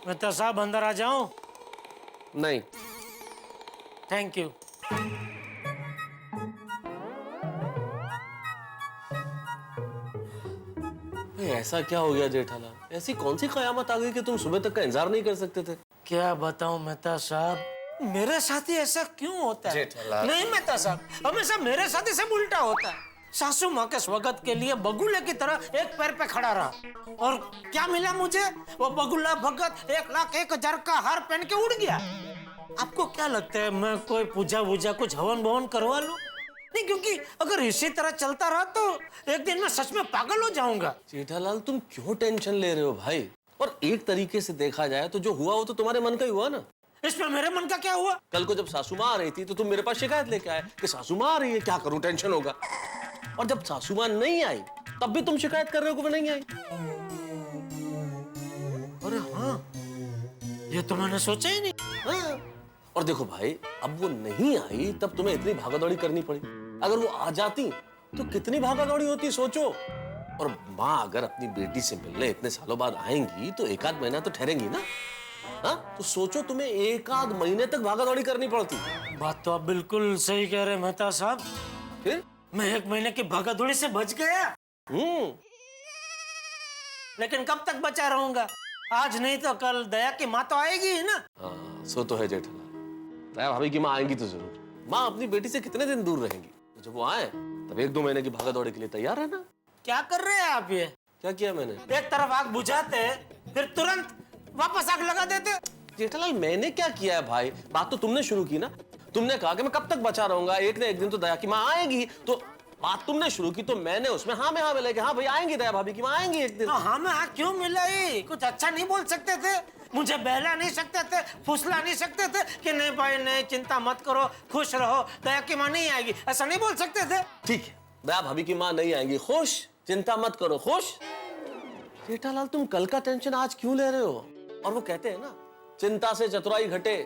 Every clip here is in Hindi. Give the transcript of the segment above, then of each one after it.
मेहता साहब अंदर आ जाऊं? नहीं। Thank you. ऐसा क्या हो गया जेठालाल? ऐसी कौन सी कयामत आ गई कि तुम सुबह तक का इंतजार नहीं कर सकते थे? क्या बताऊं मेहता साहब, मेरे साथ ही ऐसा क्यों होता है? जेठालाल। नहीं मेहता साहब, हमेशा मेरे साथ ही सब उल्टा होता है। सासू माँ के स्वागत के लिए बगुले की तरह एक पैर पे खड़ा रहा, और क्या मिला मुझे? वो बगुला भगत 1,01,000 का हार पहन के उड़ गया। आपको क्या लगता है मैं कोई पूजा वूजा कुछ हवन भवन करवा लूं? नहीं, क्योंकि अगर इसी तरह चलता रहा तो एक दिन मैं सच में पागल हो जाऊंगा। जेठालाल तुम क्यों टेंशन ले रहे हो भाई? और एक तरीके से देखा जाए तो जो हुआ वो तो तुम्हारे मन का ही हुआ ना। इसमें मेरे मन का क्या हुआ? कल को जब सासू माँ आ रही थी तो तुम मेरे पास शिकायत लेके आए कि सासू माँ आ रही है, क्या करूं, टेंशन होगा। और जब सासू माँ नहीं आई तब भी तुम शिकायत कर रहे हो कि वो नहीं आई। अरे हाँ, ये तो मैंने सोचा ही नहीं। हाँ। और देखो भाई, अब वो नहीं आई तब तुम्हें इतनी भागादौड़ी करनी पड़ी। अगर वो आ जाती तो कितनी भागादौड़ी होती, सोचो। और माँ अगर अपनी बेटी से मिलने इतने सालों बाद आएंगी तो एक आध महीना तो ठहरेंगी ना। हाँ, तो सोचो तुम्हें एक आध महीने तक भागादौड़ी करनी पड़ती। बात तो आप बिल्कुल सही कह रहे हैं मेहता साहब। फिर मैं एक महीने की भागादौड़ी से बच गया, लेकिन कब तक बचा रहूंगा? आज नहीं तो कल दया की माँ तो आएगी ही ना। हाँ, सो तो है जेठालाल। दया भाभी की माँ आएंगी तो जरूर। माँ अपनी बेटी से कितने दिन दूर रहेंगी, तो जब वो आए तब 1-2 महीने की भागादौड़ी के लिए तैयार है ना। क्या कर रहे हैं आप? ये क्या किया मैंने? एक तरफ आग बुझाते फिर तुरंत वापस आग लगा देते। जेठालाल मैंने क्या किया है भाई? बात तो तुमने शुरू की ना। तुमने कहा कि मैं कब तक बचा रहूंगा, एक ना एक दिन तो दया की माँ आएगी। तो बात तुमने शुरू की तो मैंने उसमें हाँ में हाँ मिला कि हाँ भाई आएंगी, दया भाभी की माँ आएंगी एक दिन। हाँ में हाँ क्यों मिलाई? कुछ अच्छा नहीं बोल सकते थे? मुझे बहला नहीं सकते थे, फुसला नहीं सकते थे कि नहीं भाई नहीं, चिंता मत करो, खुश रहो, दया की माँ नहीं आएगी, ऐसा नहीं बोल सकते थे? ठीक है, दया भाभी की माँ नहीं आएंगी, खुश, चिंता मत करो, खुश। जेठालाल तुम कल का टेंशन आज क्यों ले रहे हो? और वो कहते हैं ना, चिंता से चतुराई घटे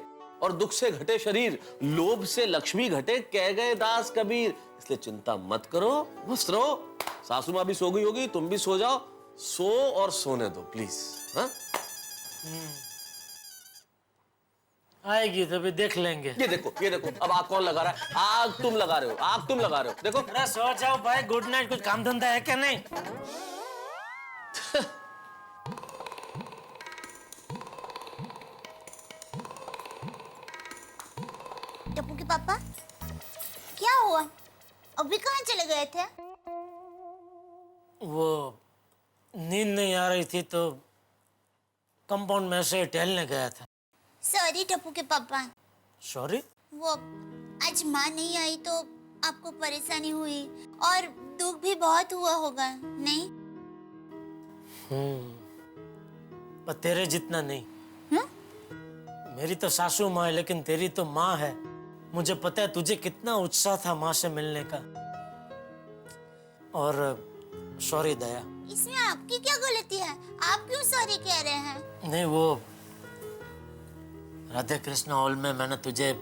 और दुख से घटे शरीर, लोभ से लक्ष्मी घटे, कह गए दास कबीर। इसलिए चिंता मत करो, मस्त रहो। सासू माँ भी सो गई होगी, तुम भी सो जाओ। सो और सोने दो प्लीज। हाँ, आएगी तभी देख लेंगे। ये देखो, ये देखो, अब आग कौन लगा रहा है? आग तुम लगा रहे हो, आग तुम लगा रहे हो। देखो, अरे सो जाओ भाई, गुड नाइट। कुछ काम धंधा है क्या? नहीं। टप्पू के पापा, क्या हुआ? अभी कहाँ चले गए थे? वो नींद नहीं आ रही थी तो कंपाउंड में से टहलने गया था। सॉरी टप्पू के पापा। सॉरी? वो आज माँ नहीं आई तो आपको परेशानी हुई और दुख भी बहुत हुआ होगा, नहीं? पर तेरे जितना नहीं। मेरी तो सासू माँ है, लेकिन तेरी तो माँ है। मुझे पता है तुझे कितना उत्साह था माँ से मिलने का। और सॉरी दया। इसमें आपकी क्या गलती है? आप क्यों सॉरी कह रहे हैं? नहीं, वो राधे कृष्ण हॉल में मैंने तुझे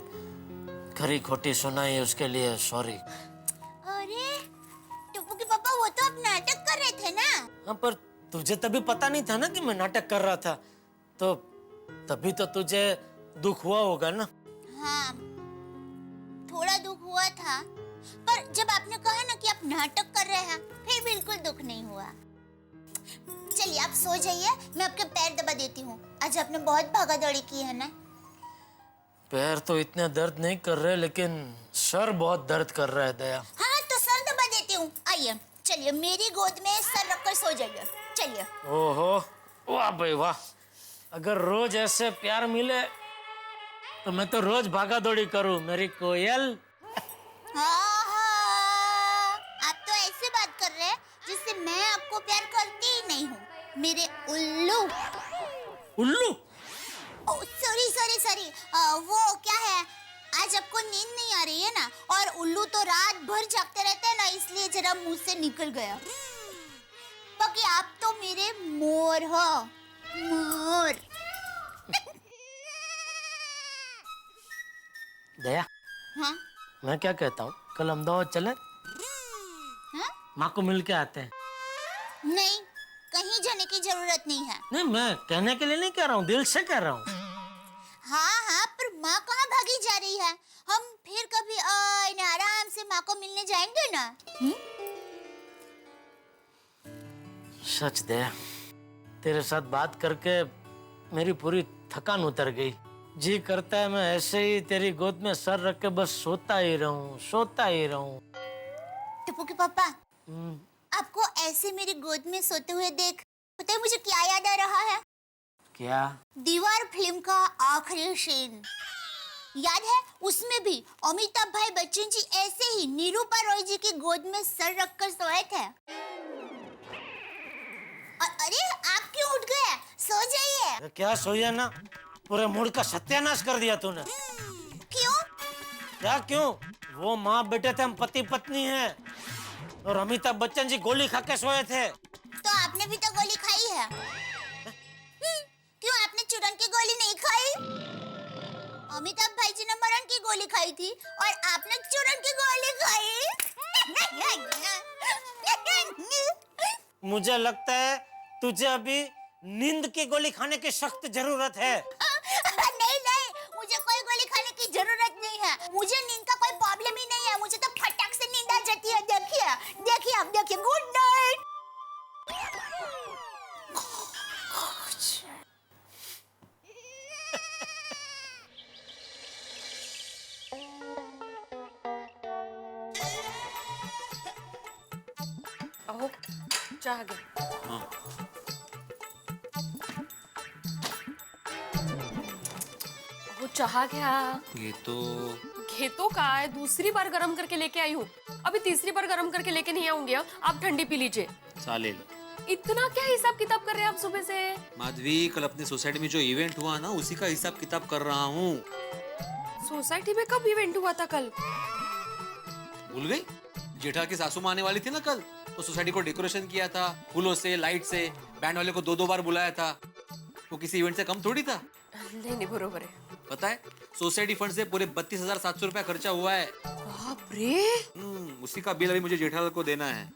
खरी खोटी सुनाई, उसके लिए सॉरी। अरे टप्पू के पापा, वो तो आप नाटक कर रहे थे ना? हाँ, पर तुझे तभी पता नहीं था ना कि मैं नाटक कर रहा था, तो तभी तो तुझे दुख हुआ होगा ना। हाँ, थोड़ा दुख हुआ था, पर जब आपने कहा ना कि आप नाटक कर रहे हैं, फिर बिल्कुल दुख नहीं हुआ। चलिए आप सो जाइए, मैं आपके पैर दबा देती हूँ। आज आपने बहुत भागादौड़ी की है ना? पैर तो इतने दर्द नहीं कर रहे, लेकिन सर बहुत दर्द कर रहा है दया। हाँ, तो सर दबा देती हूँ। आइए, चलिए मेरी गोद में सर रखकर सो जाइए। चलिए। ओहो, वाह भाई वाह। अगर रोज ऐसे प्यार मिले तो मैं तो रोज भागा दौड़ी करूं, मेरी कोयल। हाँ, आप तो ऐसे बात कर रहे हैं जिससे मैं आपको प्यार करती ही नहीं हूँ, मेरे उल्लू। उल्लू? सॉरी सॉरी सॉरी, वो क्या है, आज आपको नींद नहीं आ रही है ना, और उल्लू तो रात भर जागते रहते हैं ना, इसलिए जरा मुंह से निकल गया। बाकी आप तो मेरे मोर हो, मोर। दया, हाँ? मैं क्या कहता हूँ, कल अहमदाबाद चले, हाँ? माँ को मिल के आते हैं। नहीं, कहीं जाने की जरूरत नहीं है। नहीं, मैं कहने के लिए नहीं कह रहा हूँ, दिल से कह रहा हूँ। हाँ हाँ, पर माँ कहाँ भागी जा रही है? हम फिर कभी आराम से माँ को मिलने जाएंगे ना। सच दे, तेरे साथ बात करके मेरी पूरी थकान उतर गई। जी करता है मैं ऐसे ही तेरी गोद में सर रख के बस सोता ही रहूं, सोता ही रहूं। टप्पू के पापा, आपको ऐसे मेरी गोद में सोते हुए देख पता है मुझे क्या याद आ रहा है? क्या? दीवार फिल्म का आखिरी सीन याद है? उसमें भी अमिताभ भाई बच्चन जी ऐसे ही निरूपा रॉय जी की गोद में सर रखकर सोए थे। अरे आप क्यों उठ गए? सो जाइए। क्या सोया ना, पूरे मूड का सत्यानाश कर दिया तूने। क्यों? क्या क्यों? वो माँ बेटे थे, हम पति पत्नी हैं, और अमिताभ बच्चन जी गोली खा के सोए थे। तो आपने भी तो गोली खाई है। क्यों आपने चूरन की गोली नहीं खाई? अमिताभ भाई जी ने मरण की गोली खाई थी और आपने चूरन की गोली खाई। मुझे लगता है तुझे अभी नींद की गोली खाने की सख्त जरूरत है। नहीं नहीं, मुझे कोई गोली खाने की जरूरत नहीं है। मुझे नींद का कोई प्रॉब्लम ही नहीं है। मुझे तो फटाक से नींद आ जाती है। देखिए देखिए, आप देखिए। Good night. अहो, चाह गया। अहो, चाह गया। ये तो घेतो का है, दूसरी बार गरम करके लेके आई हूँ। अभी तीसरी बार गरम करके लेके नहीं आऊंगी। आप ठंडी पी लीजिए। चालेल। इतना क्या हिसाब किताब कर रहे हैं आप सुबह से? माधवी, कल अपने सोसाइटी में जो इवेंट हुआ ना, उसी का हिसाब किताब कर रहा हूँ। सोसाइटी में कब इवेंट हुआ था कल? भूल गई? जेठा की सासू माँ आने वाली थी ना कल, तो सोसाइटी को डेकोरेशन किया था, फूलों से, लाइट से। बैंड वाले को 2-2 बार बुलाया था। वो किसी इवेंट से कम थोड़ी था। नहीं नहीं, बरोबर है। पता है, सोसाइटी फंड से पूरे 32,700 रुपया खर्चा हुआ है। बाप रे। उसी का बिल अभी मुझे जेठालाल को देना है।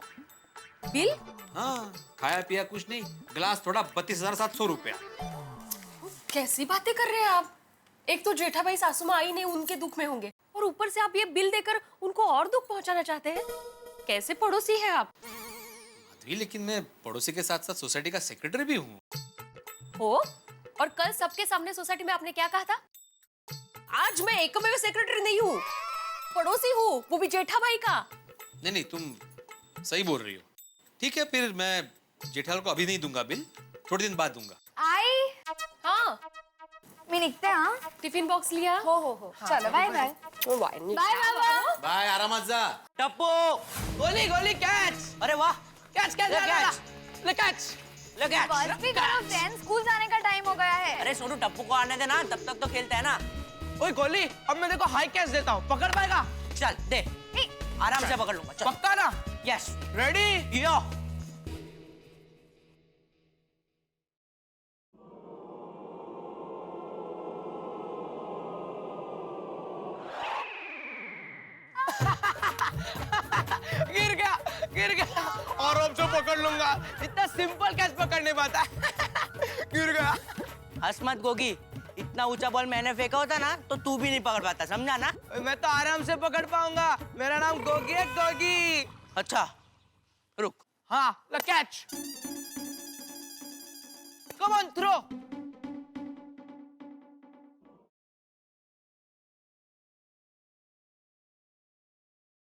बिल? हाँ, खाया पिया कुछ नहीं, ग्लास थोड़ा 32,700 रुपया। कैसी बातें कर रहे हैं आप? एक तो जेठा भाई सासू माँ आई नहीं, उनके दुख में होंगे, और ऊपर से आप ये बिल देकर उनको और दुख पहुंचाना चाहते हैं। कैसे पड़ोसी हैं आप? माधवी, लेकिन मैं पड़ोसी के साथ साथ सोसाइटी का सेक्रेटरी भी हूँ। हो? और कल सबके सामने सोसाइटी में आपने क्या कहा था? आज मैं एकमेव सेक्रेटरी नहीं हूँ, पड़ोसी हूँ, वो भी जेठा भाई का। नहीं, तुम सही बोल रही हो। ठीक है, फिर मैं जेठालाल को अभी नहीं दूंगा बिल, थोड़े दिन बाद दूंगा। आई हाँ, मी निघते हाँ. टिफिन बॉक्स लिया? हो चलो बाय बाय. बाय बाबा. बाय, आरामात जा। टप्पू, गोली गोली कैच. अरे वाह, कैच कैच ले कैच ले कैच. बस भी करो फ्रेंड्स, स्कूल जाने का टाइम हो गया है. अरे सोनू, टप्पू को आने देना, तब तक तो खेलते हैं ना. ओए गोली, अब मैं देखो हाई कैच देता हूँ, पकड़ पाएगा? चल दे, आराम से पकड़ लूंगा. चल. पक्का ना? यस. रेडी? यो. गिर गया और अब से पकड़ लूंगा. इतना सिंपल कैच पकड़ नहीं पाता. गिर गया. हंस मत गोगी, इतना ऊंचा बॉल मैंने फेंका होता ना तो तू भी नहीं पकड़ पाता, समझा ना? मैं तो आराम से पकड़ पाऊंगा. मेरा नाम गोगी है, गोगी. अच्छा रुक. हाँ, ला catch. Come on, throw.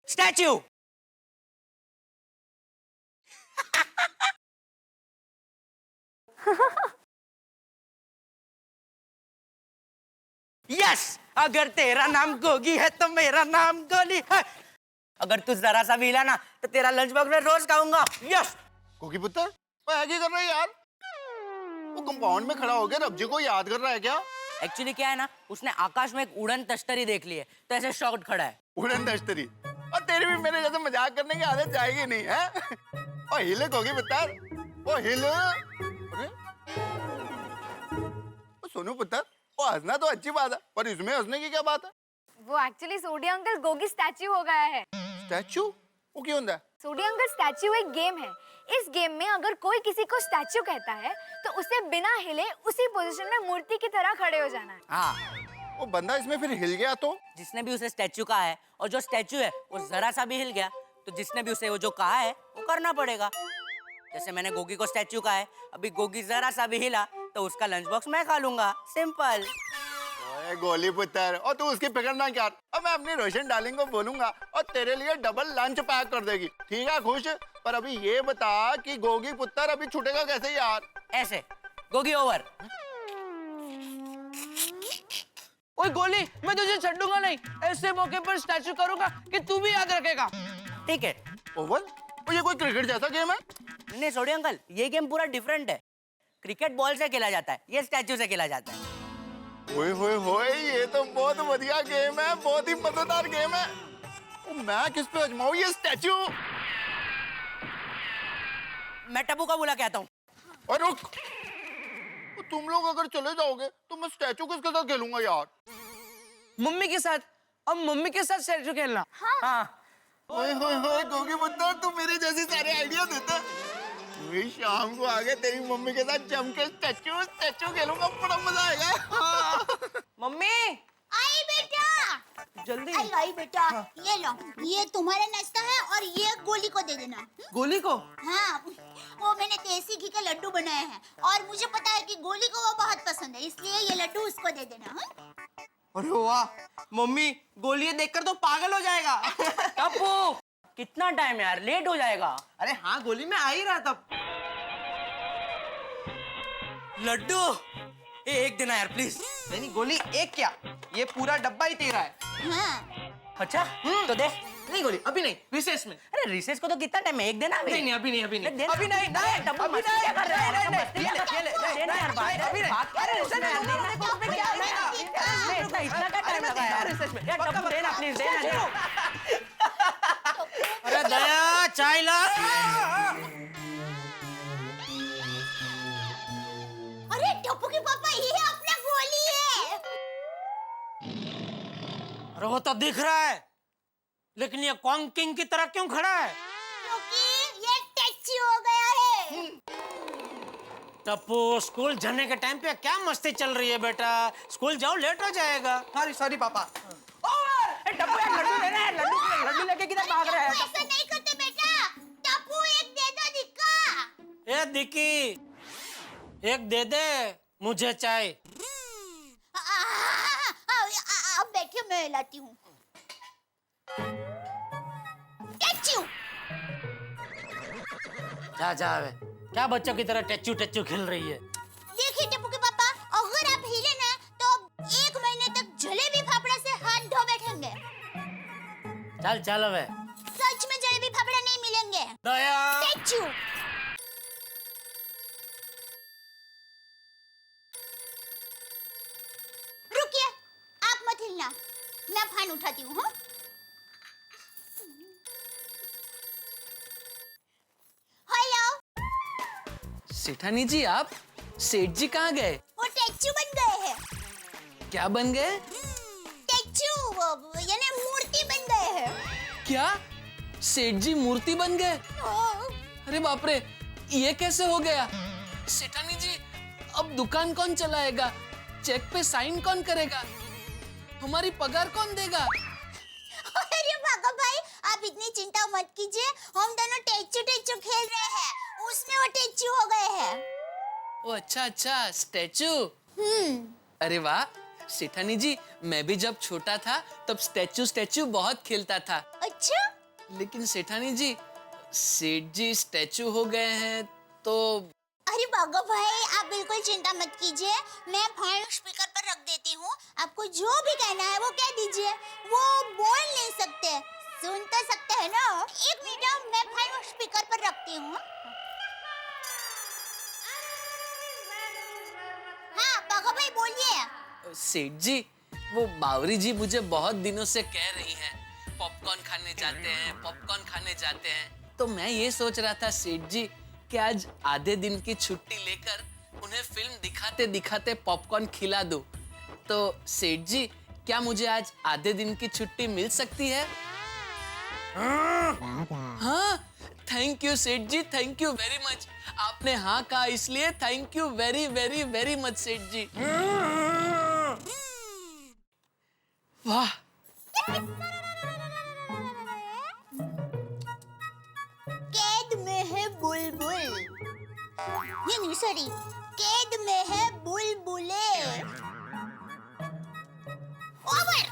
Statue. Yes, अगर तेरा नाम गोगी है तो मेरा नाम गोली है. अगर तू जरा सा भी हिला ना तो तेरा लंच बॉक्स में रोज खाऊंगा. यस. गोगी पुत्र, वो ऐसे कर रहा है यार. वो कंपाउंड में खड़ा हो गया, रब्जी को याद कर रहा है क्या? एक्चुअली क्या है ना, उसने आकाश में एक उड़न तश्तरी देख ली है तो ऐसे शॉक्ड खड़ा है. उड़न दस्तरी. और तेरी भी मेरे जैसे मजाक करने की आदत जाएगी नहीं है. ओ हिले गोगी पुत्र, ओ हिले. सोनू पुत्र, वो हंसना तो अच्छी बात है, पर इसमें हंसने की क्या बात है? वो एक्चुअली सोडिया अंकल गोगी स्टैच्यू हो गया है. स्टैच्यू? वो क्यों होता है? सोडी अंकल, स्टैच्यू एक गेम है। इस गेम में अगर कोई किसी को स्टैच्यू कहता है तो उसे बिना हिले उसी पोजीशन में मूर्ति की तरह खड़े हो जाना है। हाँ, वो बंदा इसमें फिर हिल गया तो? जिसने भी उसे स्टैच्यू कहा है और जो स्टैच्यू है वो जरा सा भी हिल गया तो जिसने भी उसे वो जो कहा है वो करना पड़ेगा। जैसे मैंने गोगी को स्टैच्यू कहा है, अभी गोगी जरा सा भी हिला तो उसका लंच बॉक्स मैं खा लूंगा। सिंपल। ओए गोली पुत्र, और तू उसकी फिक्र ना कर। अब मैं अपनी रोशन डार्लिंग को बोलूंगा और तेरे लिए डबल लंच पैक कर देगी। ठीक है खुश? पर अभी ये बता कि गोगी पुत्र अभी छूटेगा कैसे यार? ऐसे गोगी ओवर। ओए गोली, मैं तुझे छड्डूंगा नहीं। ऐसे मौके पर स्टैच्यू करूंगा कि तू भी याद रखेगा। ठीक है। ओवर? और ये कोई क्रिकेट जैसा गेम है? नहीं सोडी अंकल, ये गेम पूरा डिफरेंट है। क्रिकेट बॉल से खेला जाता है, ये स्टैच्यू से खेला जाता है। ओए होए होए, ये तो बहुत बढ़िया गेम है, बहुत ही मजेदार गेम है। मैं किस पे आजमाऊं ये स्टैच्यू? मैं टप्पू का बुला के आता हूँ। और रुक, तुम लोग अगर चले जाओगे तो मैं स्टैच्यू किसके साथ खेलूंगा यार? मम्मी के साथ। अब मम्मी के साथ स्टैच्यू खेलना। हाँ। ओए होए होए गोगी पुत्र, तू मेरे जैसे सारे आइडिया देता। वही शाम को आगे तेरी मम्मी के साथ जम के स्टैच्यू खेलूंगा, बड़ा मजा आएगा। मम्मी आई बेटा, जल्दी। आई बेटा। ये लो, ये तुम्हारा नाश्ता है और ये गोली को दे देना। गोली को? हाँ, वो मैंने देसी घी के लड्डू बनाए हैं और मुझे पता है कि गोली को वो बहुत पसंद है, इसलिए ये लड्डू उसको दे देना। हाँ? अरे वाह, मम्मी गोली ये देखकर तो पागल हो जाएगा। टप्पू, कितना टाइम है यार, लेट हो जाएगा। अरे हाँ गोली, मैं आ ही रहा था। लड्डू एक देना यार प्लीज। नहीं गोली, एक क्या, ये पूरा डब्बा ही तेरा है। हाँ। अच्छा तो दे। नहीं गोली, अभी नहीं, रिसेस में। अरे रिसेस को तो कितना टाइम है, एक देना अभी। नहीं अभी नहीं, अभी नहीं, देना। अभी नहीं, नहीं, टप्पू अभी मस्ती क्या कर रहा है? नहीं, मस्ती क्या कर रहा है? ये ले, देना यार, बात अभी नहीं। बात कर रहे हो उसमें यार, नहीं, देना। नहीं, नहीं, उसमें क्या है यार? इतना क्या टाइम लगा यार? यार टप्पू देना प्लीज, देना। अरे दया, चाय ला। अरे टप्पू के पापा, ये अपना गोली है। अरे वो तो दिख रहा है, लेकिन ये कॉन्ग किंग की तरह क्यों खड़ा है? क्योंकि ये टैक्सी हो गया है। टप्पू, स्कूल जाने के टाइम पे क्या मस्ती चल रही है बेटा? स्कूल जाओ, लेट हो जाएगा। सॉरी पापा। टप्पू यार लड्डू ले रहा है, लड्डू लेके किधर भाग रहा है? ऐसा नहीं करते बेटा। टप्पू एक दे दो दिक्का। ए दिक्की, एक दे दे मुझे चाय। अब बैठिए, मैं लाती हूँ। टैक्सी। जा वे, क्या बच्चों की तरह टच्चू टच्चू खेल रही है? देखिए टप्पू के पापा, अगर आप हिले ना तो 1 महीने तक जलेबी फाफड़ा से हाथ धो बैठेंगे। चल वे। सच में जलेबी फाफड़ा नहीं मिलेंगे। दया। टैक्सी। रुकिए, आप मत हिलना, मैं फान उठाती हूँ। हाँ? हेलो। सेठानी जी, आप सेठ जी कहाँ गए? वो टैक्सी बन गए हैं। क्या बन गए? टैक्सी, यानी मूर्ति बन गए हैं। क्या सेठ जी मूर्ति बन गए? अरे बाप रे, ये कैसे हो गया? सेठानी जी, अब दुकान कौन चलाएगा? चेक पे साइन कौन करेगा? हमारी पगार कौन देगा? अरे भागा भाई, आप इतनी चिंता मत कीजिए, हम दोनों टेचू खेल रहे हैं, उसमें वो टेचू हो गए हैं। ओ अच्छा, स्टैचू। अरे वाह सेठानी जी, मैं भी जब छोटा था तब स्टैचू बहुत खेलता था। अच्छा? लेकिन सेठानी जी, सेठ जी स्टैचू हो गए हैं तो। अरे भागा भाई, आप बिल्कुल चिंता मत कीजिए, मैं फोन स्पीकर पर रख देती हूँ, आपको जो भी कहना है वो कह दीजिए। वो बोल नहीं सकते, सुन तो सकते हैं ना। 1 मिनट, मैं फोन स्पीकर पर रखती हूँ। हाँ भागा भाई, बोलिए। सेठ जी, वो बावरी जी मुझे बहुत दिनों से कह रही हैं पॉपकॉर्न खाने जाते हैं। तो मैं ये सोच रहा था सेठ जी कि आज आधे दिन की छुट्टी लेकर उन्हें फिल्म दिखाते दिखाते पॉपकॉर्न खिला दूं। तो सेठ जी, क्या मुझे आज आधे दिन की छुट्टी मिल सकती है? हाँ थैंक यू सेठ जी, थैंक यू वेरी मच। आपने हाँ कहा इसलिए thank you very very very much सेठ जी। वाह, कैद में है बुलबुल, नहीं सॉरी, कैद में है बुलबुले। ओवर।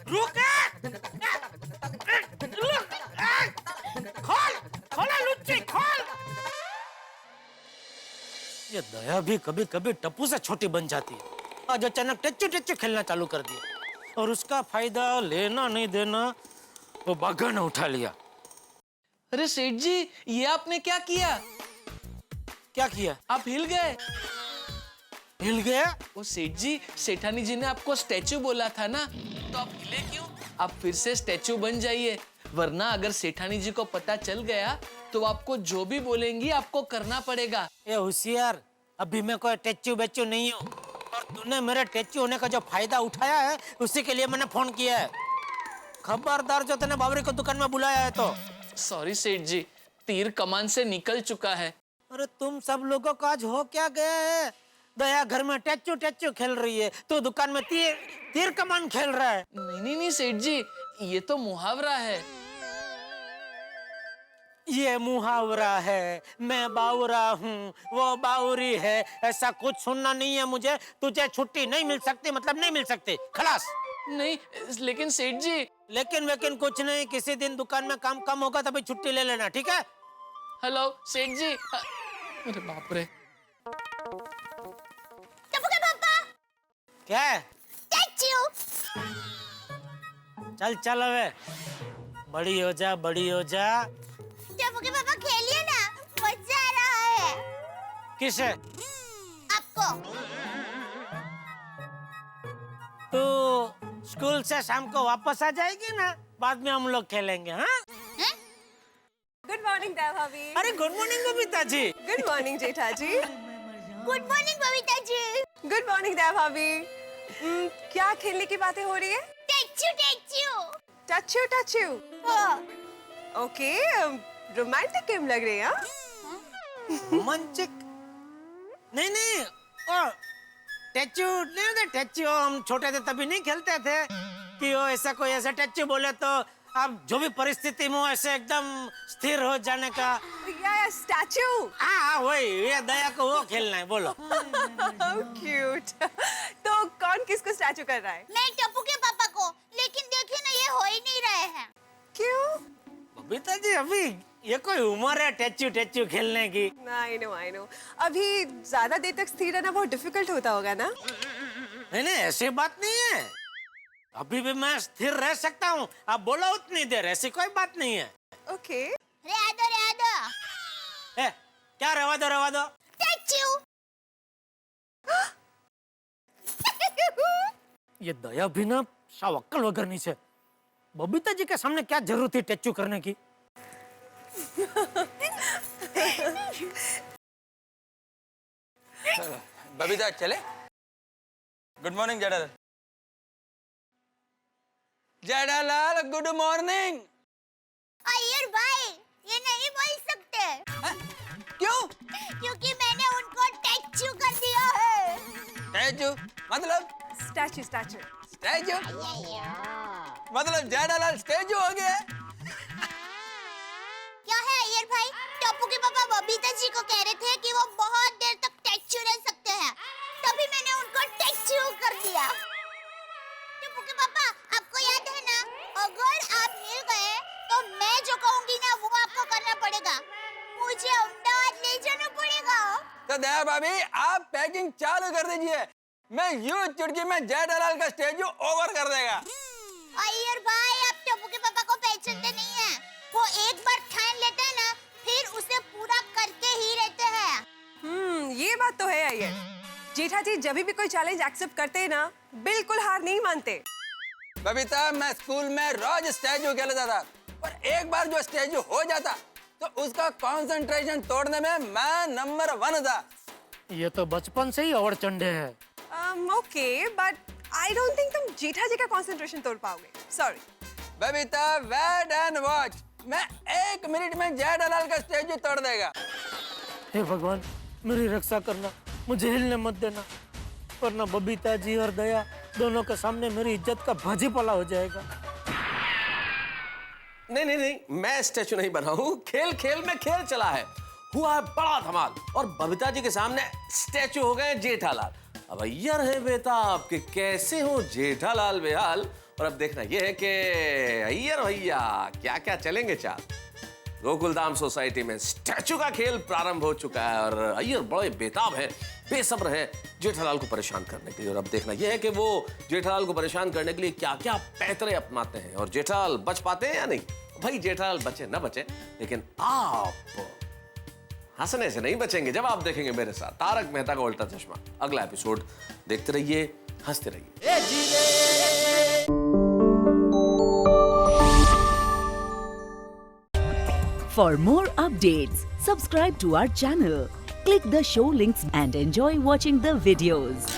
रुक खोल खोला लुच्ची खोल। ये दया भी कभी कभी टप्पू से छोटी बन जाती है। आज अचानक टच्चू टच्चू खेलना चालू कर दिया और उसका फायदा लेना नहीं देना वो बाघा ने उठा लिया। अरे सेठ जी, ये आपने क्या किया? क्या किया? आप हिल गए। हिल गया? वो सेठ जी, सेठानी जी ने आपको स्टैचू बोला था ना, तो आप हिले क्यों? आप फिर से स्टैचू बन जाइए, वरना अगर सेठानी जी को पता चल गया तो आपको जो भी बोलेंगी आपको करना पड़ेगा। ए होशियार, अभी मैं कोई टच्चू बेच्चू नहीं हूँ और तूने मेरे टच्चू होने का जो फायदा उठाया है उसी के लिए मैंने फोन किया है। खबरदार जो तूने बावरी को दुकान में बुलाया है तो। सॉरी सेठ जी, तीर कमान से निकल चुका है। अरे तुम सब लोगों को आज हो क्या गया है? दया घर में टच्चू टच्चू खेल रही है, तो दुकान में तीर कमान खेल रहा है। नहीं सेठ जी, ये तो मुहावरा है। ये मुहावरा है, मैं बावरा हूँ, वो बावरी है, ऐसा कुछ सुनना नहीं है मुझे। तुझे छुट्टी नहीं मिल सकती, मतलब नहीं मिल सकती, खलास। नहीं, लेकिन सेठ जी। लेकिन कुछ नहीं, किसी दिन दुकान में काम कम होगा तभी छुट्टी ले लेना, ठीक है? हेलो सेठ जी। अरे बाप रे। टप्पू के पापा। क्या है? टच्चू। चल चल अबे, बड़ी हो जा, बड़ी हो जा। टप्पू के पापा खेलिए ना, मजा आ रहा है। किसे? आपको। तो स्कूल से शाम को वापस आ जाएगी ना, बाद में हम लोग खेलेंगे। हाँ, गुड मॉर्निंग दया भाभी। अरे good morning Babita ji. Good morning जेठा जी। Good morning Babita ji. Good morning दया भाभी। क्या खेलने की बातें हो रही है? टच्चू टच्चू। टच्चू टच्चू। ओके, रोमांटिक गेम लग रही है। रोमांचक? नहीं, और टच्चू नहीं होता टच्चू, हम छोटे थे तभी नहीं खेलते थे कि वो ऐसा कोई ऐसा टच्चू बोले तो अब जो भी परिस्थिति में ऐसे एकदम स्थिर हो जाने का। या स्टैचू। हाँ वही, ये दया को वो खेलना है, बोलो। क्यूट। तो कौन किसको स्टैचू कर रहा है? मैं टप्पू के पापा को, लेकिन देखिए ना ये हो ही नहीं रहे हैं। क्यों? बबीता जी, अभी ये कोई उम्र है टच्चू खेलने की? I know. अभी ज्यादा देर तक स्थिर रहना बहुत डिफिकल्ट होता होगा ना? नहीं, ऐसी बात नहीं है, अभी भी मैं स्थिर रह सकता हूँ। आप बोलो उतनी देर, ऐसी कोई बात नहीं है। ओके। रेहा दो। ए, क्या रवा दो? टच्चू। ये दया भी ना साव अक्कल वगैरह नहीं से। बबीता जी के सामने क्या जरूरत थी टच्चू करने की? बबीता चले। Good morning Jethalal. Jethalal good morning. Iyer भाई, ये नहीं बोल सकते। क्यों? क्योंकि मैंने उनको टच्चू कर दिया है। स्टैचू मतलब? स्टैचू। मतलब जेठालाल स्टैचू हो गया। क्या है अय्यर भाई? टप्पू के पापा बबीता जी को कह रहे थे कि वो बहुत देर तक टच्चू रह सकते हैं, तभी मैंने उनको टच्चू कर दिया। टप्पू के पापा, आपको याद है ना, अगर आप हिल गए तो मैं जो कहूंगी ना वो आपको करना पड़ेगा। मुझे अहमदाबाद ले जाना पड़ेगा। तो दया भाभी, आप पैकिंग चालू कर दीजिए, मैं यूं चुटकी में जेठालाल का स्टैचू ओवर कर देगा। अय्यर भाई, आप टप्पू के पापा को पहचानते नहीं हैं। वो एक बार ठान लेते हैं ना, फिर उसे पूरा करके ही रहते हैं। ये बात तो है अय्यर। जेठा जी जब भी कोई चैलेंज एक्सेप्ट करते हैं ना, बिल्कुल हार नहीं मानते। बबीता, मैं स्कूल में रोज स्टैचू खेलता था, पर एक बार जो स्टैचू हो जाता तो उसका कंसंट्रेशन तोड़ने में मैं नंबर 1 था। ये तो बचपन से ही और चंडे है। Okay, but I don't think तुम जेठा जी का कंसंट्रेशन तोड़ पाओगे। Sorry. Babita, wait and watch, मैं 1 मिनट में जेठालाल का स्टैचू तोड़ देगा। हे भगवान, मेरी रक्षा करना, मुझे हिलने मत देना, वरना बबीता जी और दया दोनों के सामने मेरी इज्जत का भाजीपाला हो जाएगा। नहीं नहीं नहीं, मैं स्टैचू नहीं बना हूं, खेल खेल में खेल चला है, हुआ है बड़ा धमाल और बबीता जी के सामने स्टैचू हो गए जेठालाल। अब अय्यर है बेताब कि कैसे हो जेठालाल बेहाल। और अब देखना यह है कि अय्यर भैया क्या क्या चलेंगे चाल। गोकुलधाम सोसाइटी में स्टैचू का खेल प्रारंभ हो चुका है और अय्यर बड़े बेताब है, बेसब्र है जेठालाल को परेशान करने के लिए। और अब देखना यह है कि वो जेठालाल को परेशान करने के लिए क्या क्या पैतरे अपनाते हैं और जेठालाल बच पाते हैं या नहीं। भाई जेठालाल बचे न बचे, लेकिन आप हंसने से नहीं बचेंगे जब आप देखेंगे मेरे साथ तारक मेहता का उल्टा चश्मा। अगला एपिसोड देखते रहिए, हंसते रहिए। For more updates, subscribe to our channel, click the show links and enjoy watching the videos.